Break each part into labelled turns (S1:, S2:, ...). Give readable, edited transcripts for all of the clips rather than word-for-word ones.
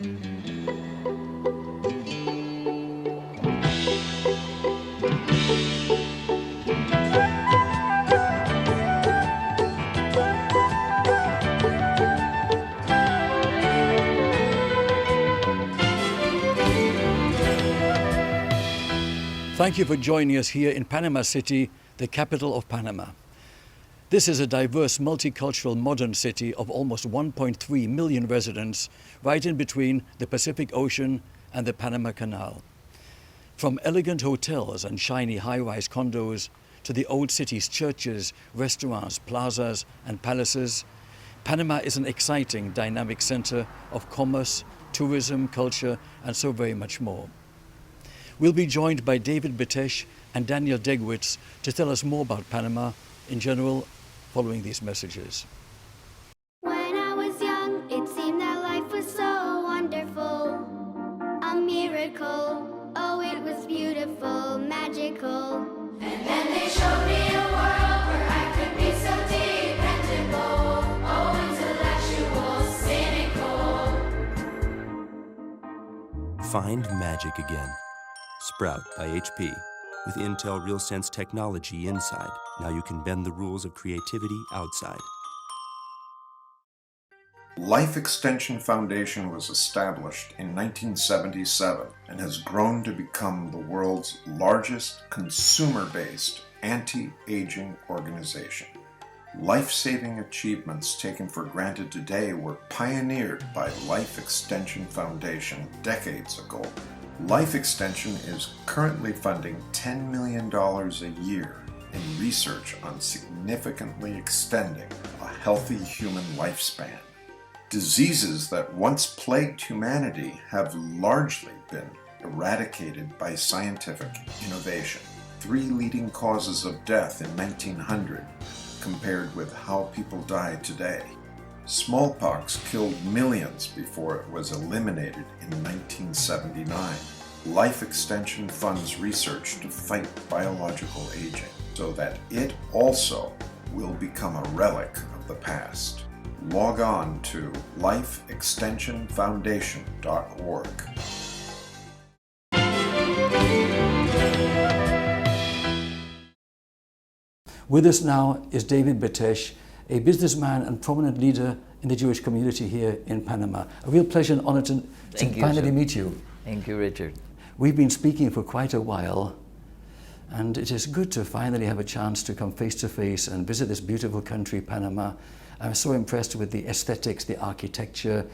S1: Thank you for joining us here in Panama City, the capital of Panama. This is a diverse, multicultural, modern city of almost 1.3 million residents, right in between the Pacific Ocean and the Panama Canal. From elegant hotels and shiny high-rise condos to the old city's churches, restaurants, plazas, and palaces, Panama is an exciting, dynamic center of commerce, tourism, culture, and so very much more. We'll be joined by David Betesh and Daniel Degwitz to tell us more about Panama in general, following these messages.
S2: When I was young, it seemed that life was so wonderful, a miracle. Oh, it was beautiful, magical.
S3: And then they showed me a world where I could be so dependable. Oh, intellectual, cynical.
S4: Find magic again. Sprout by HP. With Intel RealSense technology inside, now you can bend the rules of creativity outside.
S5: Life Extension Foundation was established in 1977 and has grown to become the world's largest consumer-based anti-aging organization. Life-saving achievements taken for granted today were pioneered by Life Extension Foundation decades ago. Life Extension is currently funding $10 million a year in research on significantly extending a healthy human lifespan. Diseases that once plagued humanity have largely been eradicated by scientific innovation. 3 leading causes of death in 1900 compared with how people die today. Smallpox killed millions before it was eliminated in 1979. Life Extension funds research to fight biological aging so that it also will become a relic of the past. Log on to lifeextensionfoundation.org.
S1: With us now is David Betesh, a businessman and prominent leader in the Jewish community here in Panama. A real pleasure and honor to finally meet you.
S6: Thank you, Richard.
S1: We've been speaking for quite a while, and it is good to finally have a chance to come face to face and visit this beautiful country, Panama. I'm so impressed with the aesthetics, the architecture,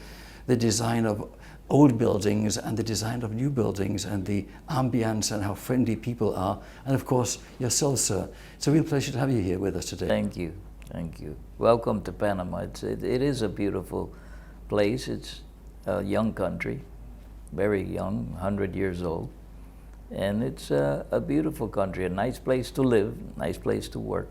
S1: the design of old buildings and the design of new buildings, and the ambience and how friendly people are, and of course yourself, sir. It's a real pleasure to have you here with us today.
S6: Thank you. Thank you. Welcome to Panama. It is a beautiful place. It's a young country, very young, 100 years old. And it's a beautiful country, a nice place to live, nice place to work.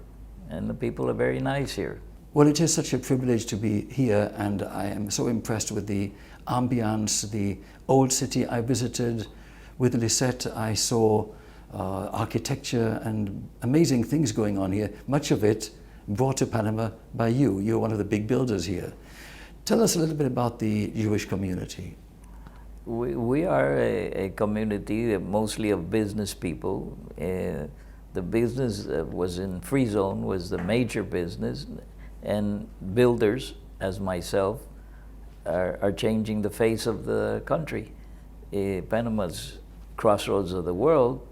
S6: And the people are very nice here.
S1: Well, it is such a privilege to be here, and I am so impressed with the ambience, the old city I visited. With Lisette, I saw architecture and amazing things going on here, much of it brought to Panama by you. You're one of the big builders here. Tell us a little bit about the Jewish community.
S6: We are a community mostly of business people. The business was in Free Zone, was the major business, and builders, as myself, are changing the face of the country. Panama's crossroads of the world,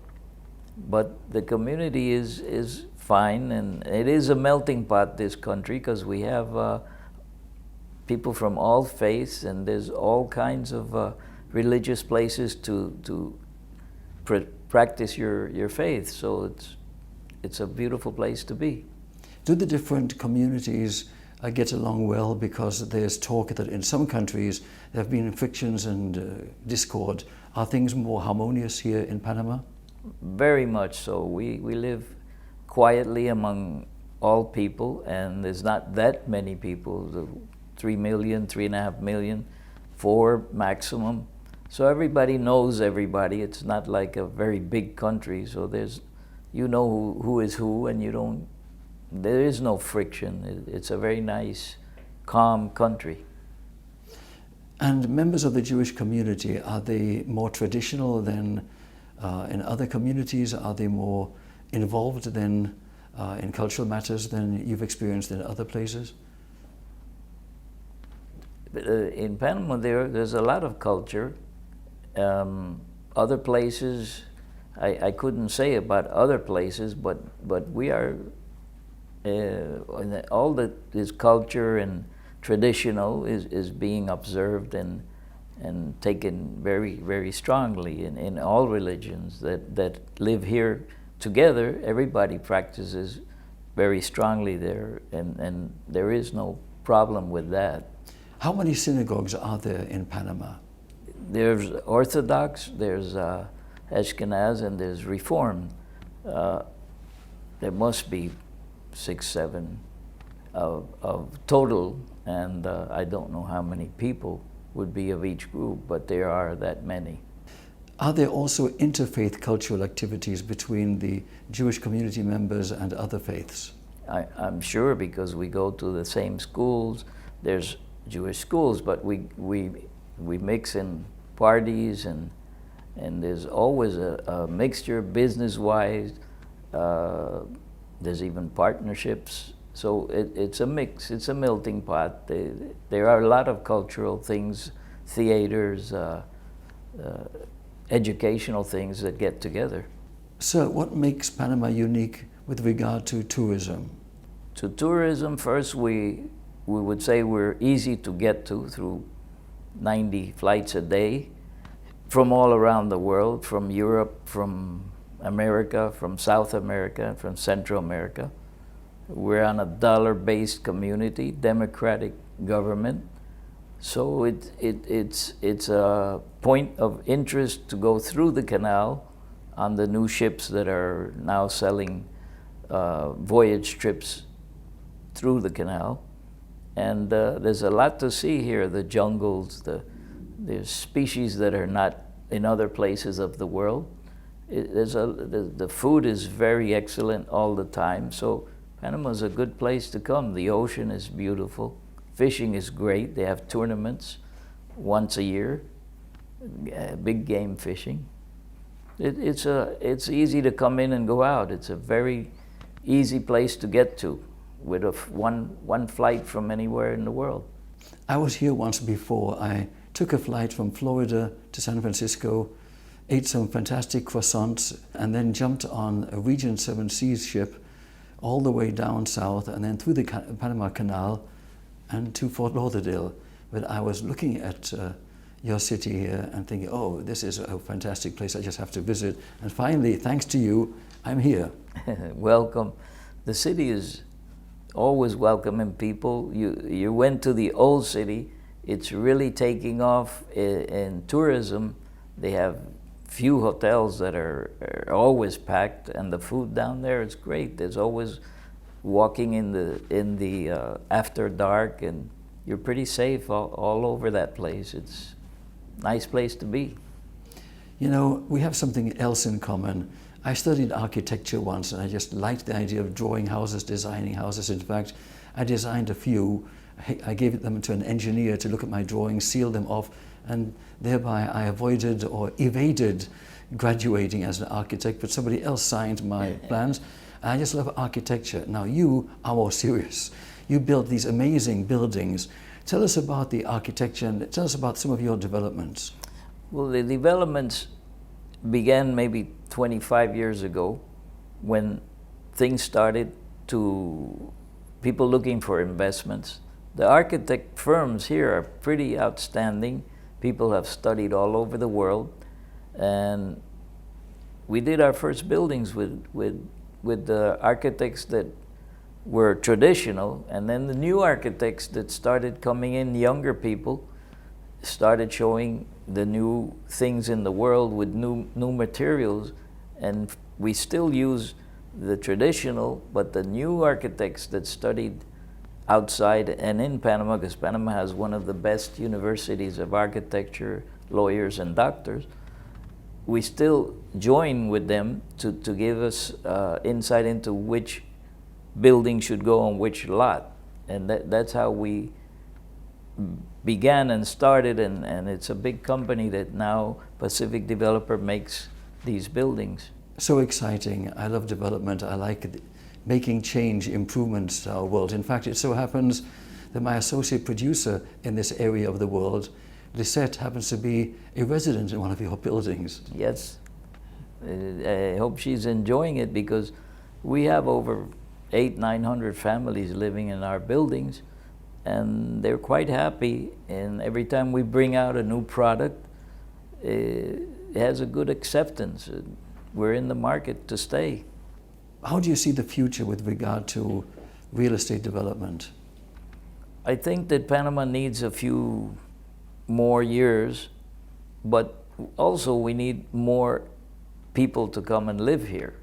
S6: but the community is fine, and it is a melting pot, this country, because we have people from all faiths, and there's all kinds of religious places to practice your faith. So it's a beautiful place to be.
S1: Do the different communities get along well? Because there's talk that in some countries there have been frictions and discord. Are things more harmonious here in Panama?
S6: Very much so. We live quietly among all people, and there's not that many people, 3 million, 3.5 million, 4 maximum. So everybody knows everybody. It's not like a very big country, so you know who is who, and there is no friction. It's a very nice, calm country.
S1: And members of the Jewish community, are they more traditional than in other communities? Are they more involved than in cultural matters than you've experienced in other places?
S6: In Panama, there's a lot of culture. Other places, I couldn't say about other places, but we are, all that is culture and traditional is being observed and taken very, very strongly in all religions that live here together. Everybody practices very strongly there, and there is no problem with that.
S1: How many synagogues are there in Panama?
S6: There's Orthodox, there's Ashkenaz, and there's Reformed. There must be 6, 7 of total, and I don't know how many people would be of each group, but there are that many.
S1: Are there also interfaith cultural activities between the Jewish community members and other faiths?
S6: I'm sure, because we go to the same schools. There's Jewish schools, but we mix in parties, and there's always a mixture business-wise. There's even partnerships. So it's a mix, it's a melting pot. There are a lot of cultural things, theaters, educational things that get together.
S1: So what makes Panama unique with regard to tourism?
S6: To tourism, first we would say we're easy to get to through 90 flights a day from all around the world, from Europe, from America, from South America, from Central America. We're on a dollar-based community, democratic government. So it's a point of interest to go through the canal on the new ships that are now selling voyage trips through the canal. And there's a lot to see here, the jungles, there's species that are not in other places of the world. The food is very excellent all the time, so Panama is a good place to come. The ocean is beautiful, fishing is great, they have tournaments once a year, big game fishing. It's easy to come in and go out. It's a very easy place to get to, with one flight from anywhere in the world.
S1: I was here once before. I took a flight from Florida to San Francisco, ate some fantastic croissants, and then jumped on a Regent Seven Seas ship all the way down south and then through the Panama Canal and to Fort Lauderdale. But I was looking at your city here and thinking, oh, this is a fantastic place, I just have to visit. And finally, thanks to you, I'm here.
S6: Welcome. The city is always welcoming people. You went to the old city. It's really taking off in tourism. They have few hotels that are always packed, and the food down there is great. There's always walking in the after dark, and you're pretty safe all over that place. It's a nice place to be.
S1: You know, we have something else in common. I studied architecture once, and I just liked the idea of drawing houses, designing houses. In fact, I designed a few. I gave them to an engineer to look at my drawings, seal them off, and thereby I avoided or evaded graduating as an architect, but somebody else signed my plans. And I just love architecture. Now you are more serious. You built these amazing buildings. Tell us about the architecture and tell us about some of your developments.
S6: Well, the developments began maybe 25 years ago when things started to people looking for investments. The architect firms here are pretty outstanding. People have studied all over the world, and we did our first buildings with the architects that were traditional, and then the new architects that started coming in, younger people, started showing the new things in the world with new materials, and we still use the traditional, but the new architects that studied outside and in Panama, because Panama has one of the best universities of architecture, lawyers, and doctors, we still join with them to give us insight into which building should go on which lot. And that's how we began and started, and it's a big company that now Pacific Developer makes these buildings.
S1: So exciting. I love development. I like making change, improvements to our world. In fact, it so happens that my associate producer in this area of the world, Lisette, happens to be a resident in one of your buildings.
S6: Yes, I hope she's enjoying it, because we have over 800-900 families living in our buildings, and they're quite happy. And every time we bring out a new product, it has a good acceptance. We're in the market to stay.
S1: How do you see the future with regard to real estate development?
S6: I think that Panama needs a few more years, but also we need more people to come and live here.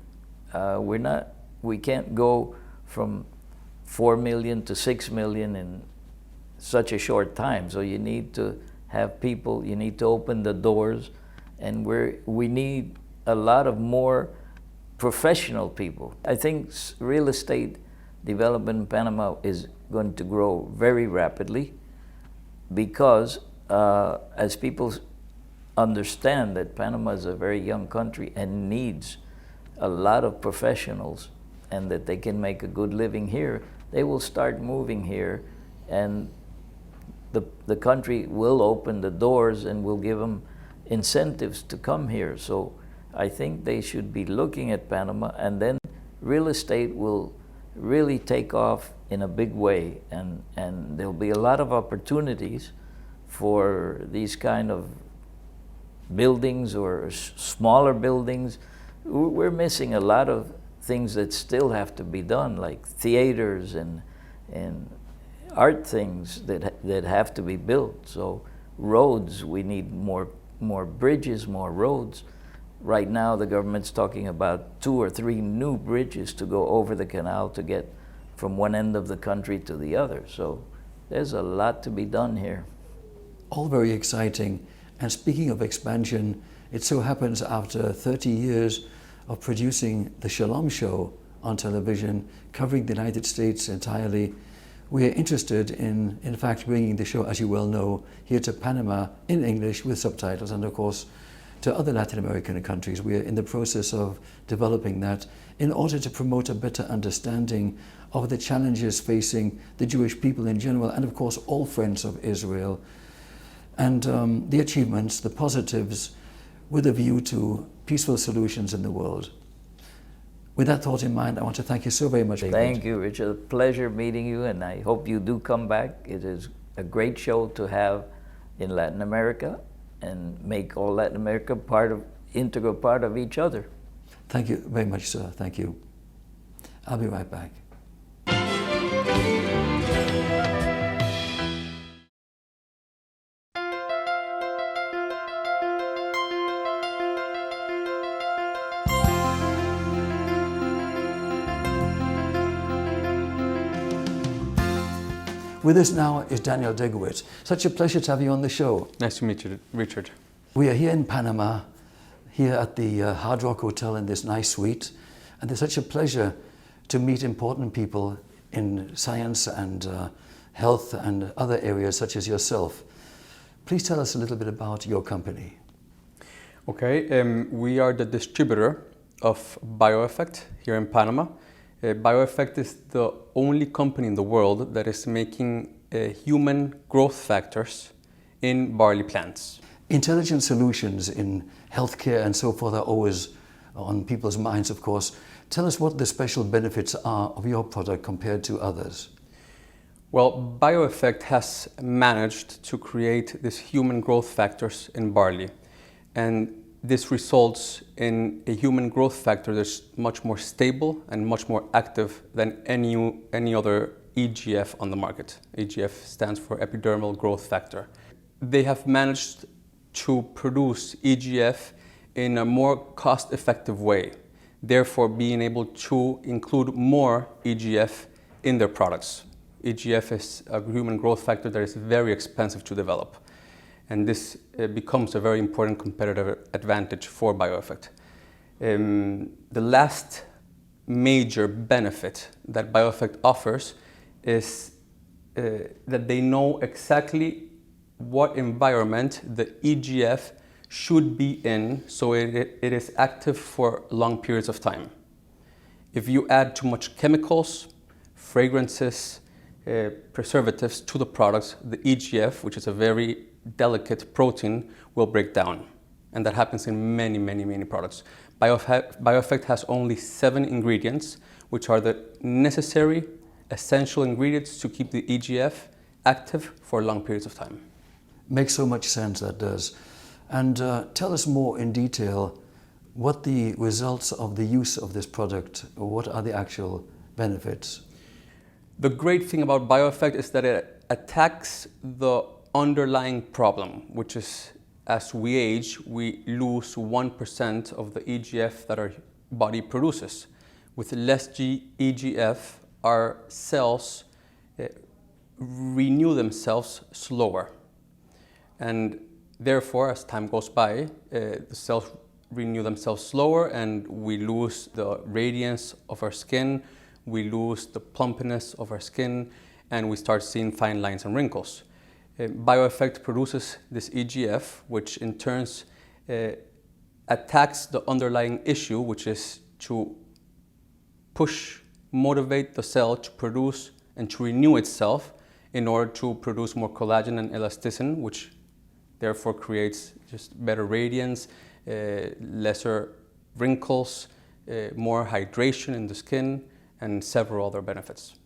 S6: We can't go from 4 million to 6 million in such a short time. So you need to have people, you need to open the doors, and we need a lot of more professional people. I think real estate development in Panama is going to grow very rapidly, because as people understand that Panama is a very young country and needs a lot of professionals, and that they can make a good living here, they will start moving here, and the country will open the doors and will give them incentives to come here. So I think they should be looking at Panama, and then real estate will really take off in a big way, and there'll be a lot of opportunities for these kind of buildings or smaller buildings. We're missing a lot of things that still have to be done, like theaters and art things that have to be built. So roads, we need more bridges, more roads. Right now the government's talking about 2 or 3 new bridges to go over the canal to get from one end of the country to the other. So there's a lot to be done here.
S1: All very exciting. And speaking of expansion, it so happens after 30 years of producing the Shalom Show on television, covering the United States entirely, we are interested in fact, bringing the show, as you well know, here to Panama in English with subtitles, and of course to other Latin American countries. We are in the process of developing that in order to promote a better understanding of the challenges facing the Jewish people in general, and of course all friends of Israel, and the achievements, the positives, with a view to peaceful solutions in the world. With that thought in mind, I want to thank you so very much, David.
S6: Thank you, Richard. A pleasure meeting you, and I hope you do come back. It is a great show to have in Latin America, and make all Latin America integral part of each other.
S1: Thank you very much, sir. Thank you. I'll be right back. With us now is Daniel Degowitz. Such a pleasure to have you on the show.
S7: Nice to meet you, Richard.
S1: We are here in Panama, here at the Hard Rock Hotel in this nice suite, and it's such a pleasure to meet important people in science and health and other areas such as yourself. Please tell us a little bit about your company.
S7: Okay, we are the distributor of BioEffect here in Panama. BioEffect is the only company in the world that is making human growth factors in barley plants.
S1: Intelligent solutions in healthcare and so forth are always on people's minds, of course. Tell us what the special benefits are of your product compared to others.
S7: Well, BioEffect has managed to create these human growth factors in barley, and this results in a human growth factor that's much more stable and much more active than any other EGF on the market. EGF stands for epidermal growth factor. They have managed to produce EGF in a more cost-effective way, therefore being able to include more EGF in their products. EGF is a human growth factor that is very expensive to develop, and this becomes a very important competitive advantage for BioEffect. The last major benefit that BioEffect offers is that they know exactly what environment the EGF should be in so it is active for long periods of time. If you add too much chemicals, fragrances, preservatives to the products, the EGF, which is a very delicate protein, will break down. And that happens in many, many, many products. BioEffect has only 7 ingredients, which are the necessary, essential ingredients to keep the EGF active for long periods of time.
S1: Makes so much sense, that does. And tell us more in detail what the results of the use of this product, or what are the actual benefits?
S7: The great thing about BioEffect is that it attacks the underlying problem, which is as we age, we lose 1% of the EGF that our body produces. With less EGF, our cells renew themselves slower. And therefore, as time goes by, the cells renew themselves slower and we lose the radiance of our skin, we lose the plumpness of our skin, and we start seeing fine lines and wrinkles. BioEffect produces this EGF, which in turn attacks the underlying issue, which is to motivate the cell to produce and to renew itself in order to produce more collagen and elasticin, which therefore creates just better radiance, lesser wrinkles, more hydration in the skin, and several other benefits.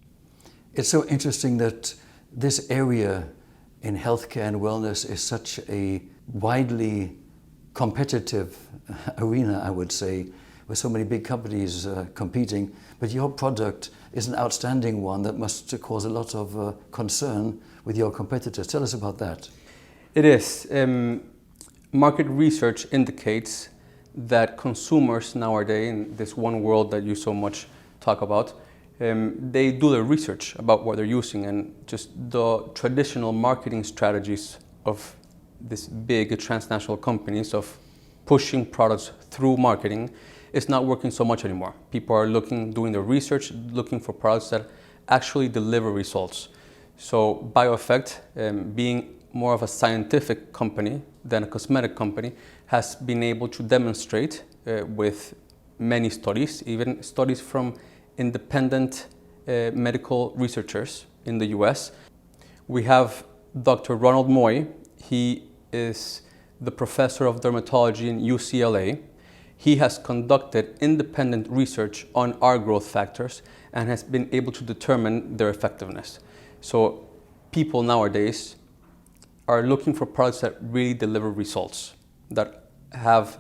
S1: It's so interesting that this area in healthcare and wellness is such a widely competitive arena, I would say, with so many big companies competing. But your product is an outstanding one that must cause a lot of concern with your competitors. Tell us about that.
S7: It is. Market research indicates that consumers nowadays, in this one world that you so much talk about, they do their research about what they're using, and just the traditional marketing strategies of these big transnational companies of pushing products through marketing is not working so much anymore. People are doing their research, looking for products that actually deliver results. So BioEffect, being more of a scientific company than a cosmetic company, has been able to demonstrate with many studies, even studies from independent medical researchers in the US. We have Dr. Ronald Moy. He is the professor of dermatology in UCLA. He has conducted independent research on our growth factors and has been able to determine their effectiveness. So people nowadays are looking for products that really deliver results, that have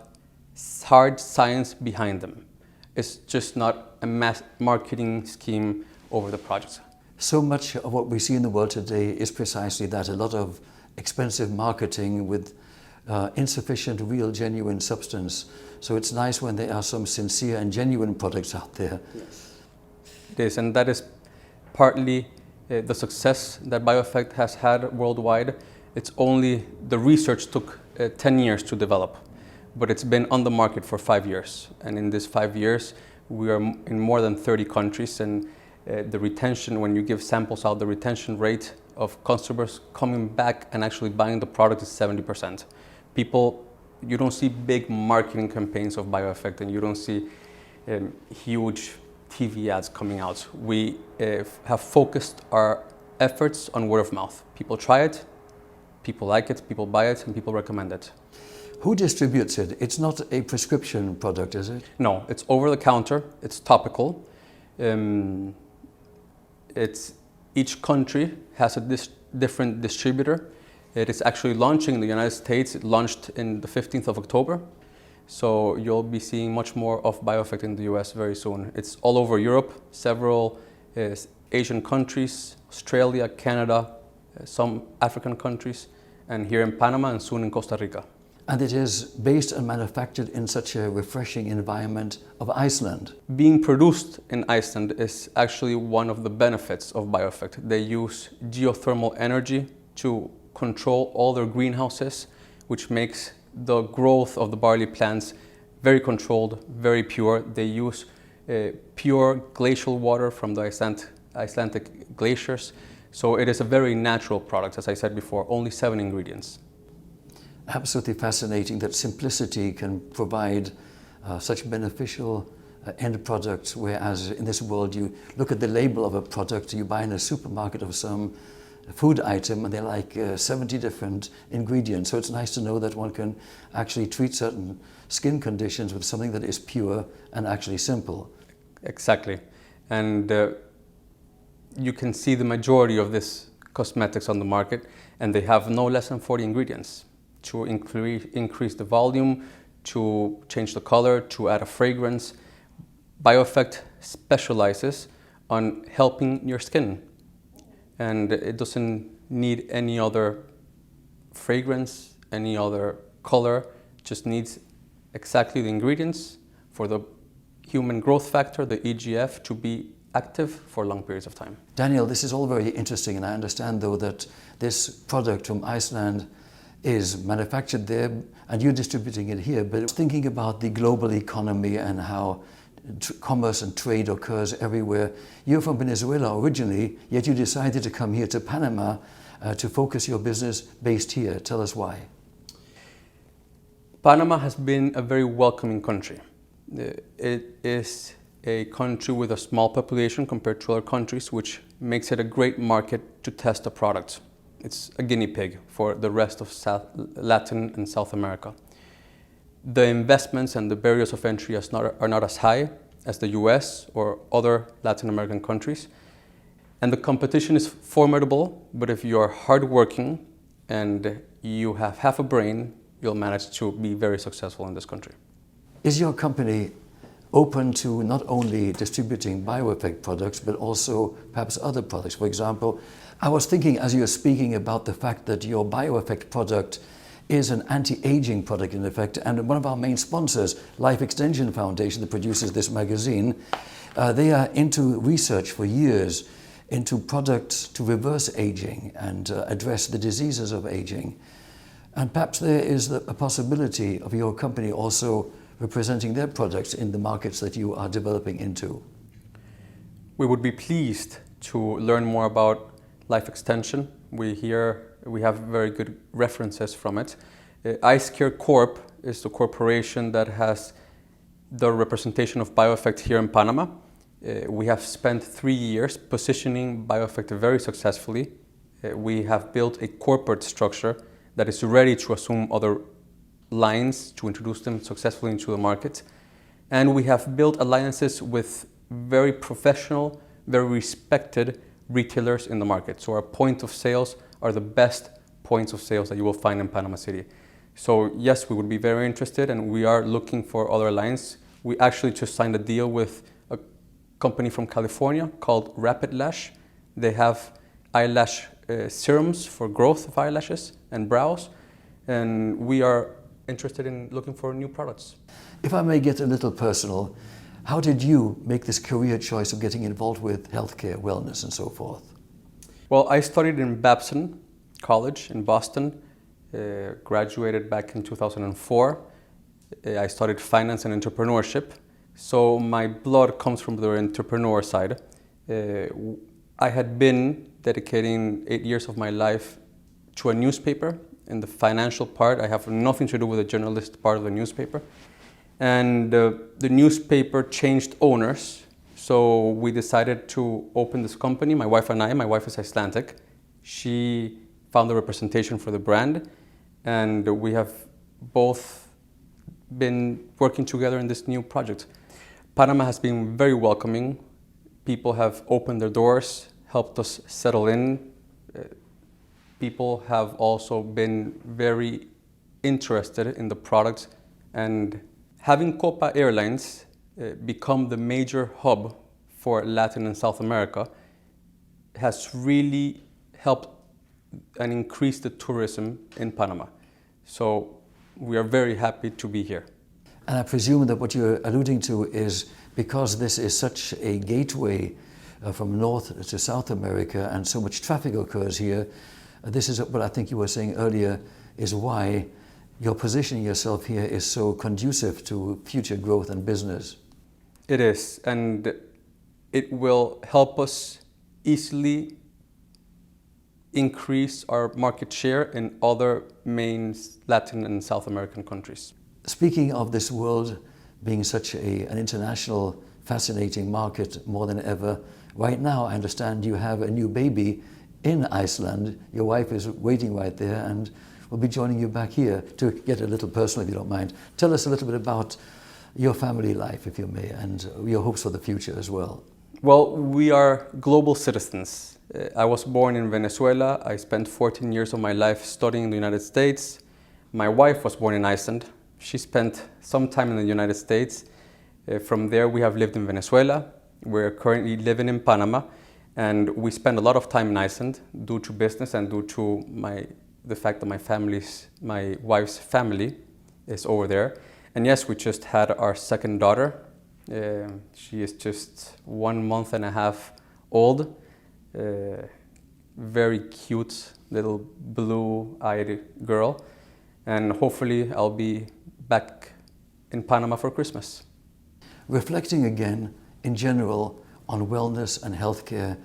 S7: hard science behind them. It's just not a mass marketing scheme over the projects.
S1: So much of what we see in the world today is precisely that, a lot of expensive marketing with insufficient real genuine substance. So it's nice when there are some sincere and genuine products out there.
S7: Yes. It is, and that is partly the success that BioEffect has had worldwide. It's only, the research took 10 years to develop, but it's been on the market for 5 years. And in these 5 years, we are in more than 30 countries, and the retention, when you give samples out, the retention rate of customers coming back and actually buying the product is 70%. People, you don't see big marketing campaigns of BioEffect, and you don't see huge TV ads coming out. We have focused our efforts on word of mouth. People try it, people like it, people buy it, and people recommend it.
S1: Who distributes it? It's not a prescription product, is it?
S7: No, it's over the counter, it's topical. Each country has a different distributor. It is actually launching in the United States. It launched in the 15th of October. So you'll be seeing much more of BioEffect in the US very soon. It's all over Europe, several Asian countries, Australia, Canada, some African countries, and here in Panama and soon in Costa Rica.
S1: And it is based and manufactured in such a refreshing environment of Iceland.
S7: Being produced in Iceland is actually one of the benefits of BioEffect. They use geothermal energy to control all their greenhouses, which makes the growth of the barley plants very controlled, very pure. They use pure glacial water from the Icelandic glaciers. So it is a very natural product, as I said before, only 7 ingredients.
S1: Absolutely fascinating that simplicity can provide such beneficial end products, whereas in this world you look at the label of a product you buy in a supermarket of some food item and they're like 70 different ingredients. So it's nice to know that one can actually treat certain skin conditions with something that is pure and actually simple.
S7: Exactly. And you can see the majority of this cosmetics on the market, and they have no less than 40 ingredients to increase the volume, to change the color, to add a fragrance. BioEffect specializes on helping your skin, and it doesn't need any other fragrance, any other color, it just needs exactly the ingredients for the human growth factor, the EGF, to be active for long periods of time.
S1: Daniel, this is all very interesting, and I understand though that this product from Iceland is manufactured there and you're distributing it here, but thinking about the global economy and how commerce and trade occurs everywhere. You're from Venezuela originally, yet you decided to come here to Panama to focus your business based here. Tell us why.
S7: Panama has been a very welcoming country. It is a country with a small population compared to other countries, which makes it a great market to test a product. It's a guinea pig for the rest of Latin and South America. The investments and the barriers of entry are not as high as the US or other Latin American countries. And the competition is formidable, but if you are hardworking and you have half a brain, you'll manage to be very successful in this country.
S1: Is your company open to not only distributing BioEffect products, but also perhaps other products? For example, I was thinking as you were speaking about the fact that your BioEffect product is an anti-aging product in effect, and one of our main sponsors, Life Extension Foundation, that produces this magazine, they are into research for years into products to reverse aging and address the diseases of aging. And perhaps there is a possibility of your company also representing their products in the markets that you are developing into.
S7: We would be pleased to learn more about Life Extension. We have very good references from it. IceCare Corp is the corporation that has the representation of BioEffect here in Panama. We have spent 3 years positioning BioEffect very successfully. We have built a corporate structure that is ready to assume other lines to introduce them successfully into the market. And we have built alliances with very professional, very respected retailers in the market. So our point of sales are the best points of sales that you will find in Panama City. So yes, we would be very interested, and we are looking for other lines. We actually just signed a deal with a company from California called Rapid Lash. They have eyelash serums for growth of eyelashes and brows, and we are interested in looking for new products.
S1: If I may get a little personal, how did you make this career choice of getting involved with healthcare, wellness, and so forth?
S7: Well, I studied in Babson College in Boston, graduated back in 2004. I studied finance and entrepreneurship, so my blood comes from the entrepreneur side. I had been dedicating 8 years of my life to a newspaper. In the financial part, I have nothing to do with the journalist part of the newspaper. And the newspaper changed owners, so we decided to open this company, my wife and I. My wife is Icelandic. She found the representation for the brand, and we have both been working together in this new project. Panama has been very welcoming. People have opened their doors, helped us settle in. People have also been very interested in the product, and having Copa Airlines become the major hub for Latin and South America has really helped and increased the tourism in Panama. So we are very happy to be here.
S1: And I presume that what you're alluding to is because this is such a gateway from North to South America and so much traffic occurs here, this is what I think you were saying earlier is why your positioning yourself here is so conducive to future growth and business.
S7: It is, and it will help us easily increase our market share in other main Latin and South American countries.
S1: Speaking of this world being such an international, fascinating market more than ever, right now I understand you have a new baby in Iceland. Your wife is waiting right there and will be joining you back here to get a little personal, if you don't mind. Tell us a little bit about your family life, if you may, and your hopes for the future as well.
S7: Well, we are global citizens. I was born in Venezuela. I spent 14 years of my life studying in the United States. My wife was born in Iceland. She spent some time in the United States. From there, we have lived in Venezuela. We're currently living in Panama, and we spend a lot of time in Iceland due to business and due to the fact that my wife's family is over there. And yes, we just had our second daughter. She is just 1 month and a half old. Very cute little blue-eyed girl. And hopefully I'll be back in Panama for Christmas.
S1: Reflecting again, in general, on wellness and healthcare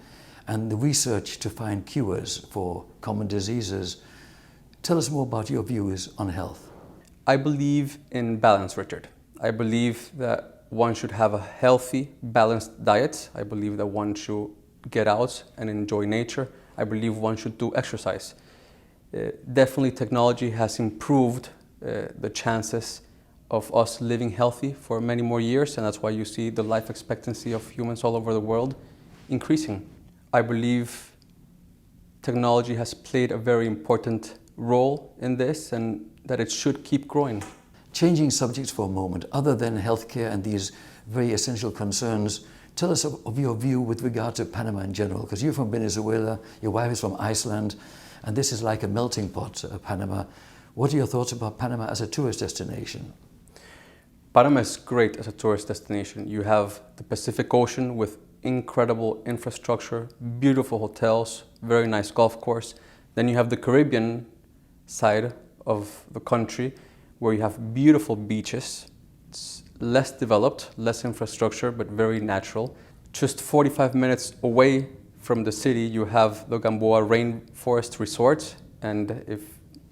S1: and the research to find cures for common diseases, tell us more about your views on health.
S7: I believe in balance, Richard. I believe that one should have a healthy, balanced diet. I believe that one should get out and enjoy nature. I believe one should do exercise. Definitely technology has improved the chances of us living healthy for many more years, and that's why you see the life expectancy of humans all over the world increasing. I believe technology has played a very important role in this and that it should keep growing.
S1: Changing subjects for a moment, other than healthcare and these very essential concerns, tell us of your view with regard to Panama in general, because you're from Venezuela, your wife is from Iceland, and this is like a melting pot, Panama. What are your thoughts about Panama as a tourist destination?
S7: Panama is great as a tourist destination. You have the Pacific Ocean with incredible infrastructure, beautiful hotels, very nice golf course. Then you have the Caribbean side of the country where you have beautiful beaches. It's less developed, less infrastructure, but very natural. Just 45 minutes away from the city, you have the Gamboa Rainforest Resort, and if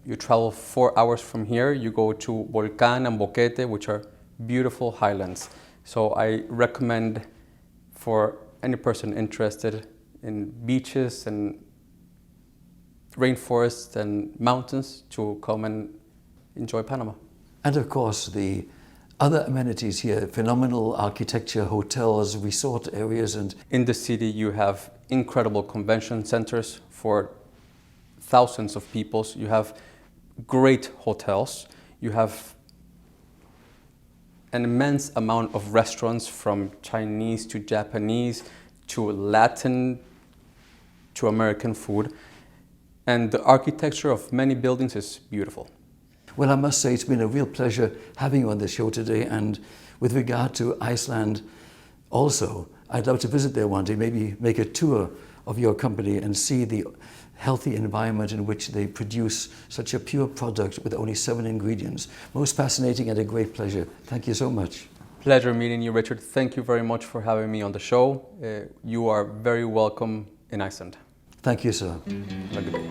S7: you travel 4 hours from here, you go to Volcán and Boquete, which are beautiful highlands. So I recommend for any person interested in beaches and rainforests and mountains to come and enjoy Panama.
S1: And of course the other amenities here, phenomenal architecture, hotels, resort areas, and
S7: in the city you have incredible convention centers for thousands of people. You have great hotels. You have an immense amount of restaurants, from Chinese to Japanese to Latin to American food. And the architecture of many buildings is beautiful.
S1: well, I must say it's been a real pleasure having you on the show today. And with regard to Iceland also, I'd love to visit there one day, maybe make a tour of your company and see the healthy environment in which they produce such a pure product with only 7 ingredients. Most fascinating and a great pleasure. Thank you so much.
S7: Pleasure meeting you, Richard. Thank you very much for having me on the show. You are very welcome in Iceland.
S1: Thank you, sir.
S7: Have a good day.